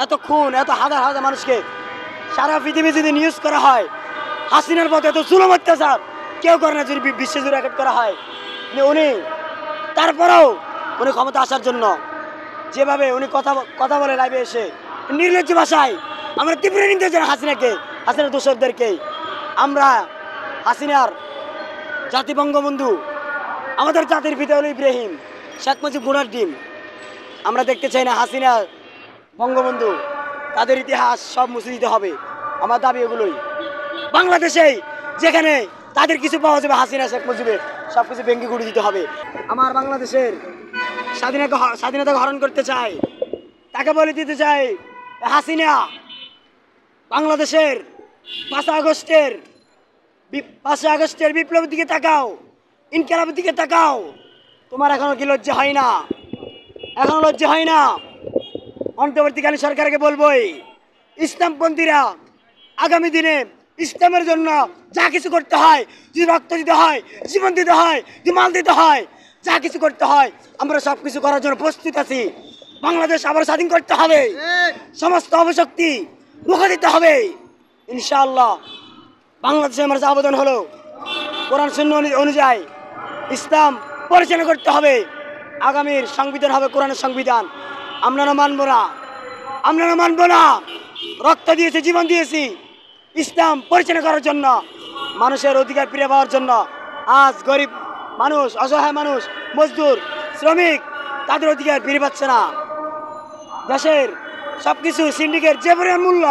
এত খুন, এত হাজার হাজার মানুষকে সারা পৃথিবী যদি নিউজ করা হয়, হাসিনার পথে এত জুলুম অত্যাচার কেউ করে না যদি বিশ্বজুড়ে রেকর্ড করা হয়। উনি তারপরেও উনি ক্ষমতা আসার জন্য যেভাবে উনি কথা বলে লাইভে এসে নির্লজ্জ ভাষায় আমরা তীব্র নিন্দা জানাই হাসিনার দোষরদেরকে। আমরা হাসিনার জাতি বঙ্গবন্ধু, আমাদের জাতির পিতা হল ইব্রাহিম, শেখ মুজিব ঘোড়ার ডিম। আমরা দেখতে চাই না হাসিনা বঙ্গবন্ধু তাদের ইতিহাস সব মুছে দিতে হবে। আমার দাবি এগুলোই। বাংলাদেশে যেখানে তাদের কিছু পাওয়া যাবে, হাসিনা শেখ মুজিবের সব কিছু ভেঙে গুঁড়ে দিতে হবে। আমার বাংলাদেশের স্বাধীনতা হরণ করতে চাই, তাকে বলে দিতে চাই, হাসিনা বাংলাদেশের 5 আগস্টের বিপ্লবের দিকে তাকাও, ইনকিলাবের দিকে তাকাও। তোমার এখনো কি লজ্জা হয় না? এখনো লজ্জা হয় না? অন্তর্বর্তীকালীন সরকারকে বলবোই, ইসলামপন্থীরা আগামী দিনে ইসলামের জন্য যা কিছু করতে হয়, যদি রক্ত দিতে হয়, জীবন দিতে হয়, যদি মাল দিতে হয়, যা কিছু করতে হয়, আমরা সব কিছু করার জন্য প্রস্তুত আছি। বাংলাদেশ আবার স্বাধীন করতে হবে, সমস্ত অপশক্তি রুখে দিতে হবে ইনশাআল্লাহ। বাংলাদেশে আমার আবেদন হলো, কোরআন সুন্নাহ অনুযায়ী ইসলাম পরিচালনা করতে হবে। আগামীর সংবিধান হবে কোরআনের সংবিধান। আমরা মানব না। রক্ত দিয়েছি, জীবন দিয়েছি ইসলাম পরিচালনা করার জন্য, মানুষের অধিকার ফিরে পাওয়ার জন্য। আজ গরিব মানুষ, অসহায় মানুষ, মজদুর, শ্রমিক তাদের অধিকার ফিরে পাচ্ছে না। দেশের সবকিছু সিন্ডিকেট যে পরিমাণ মূল্য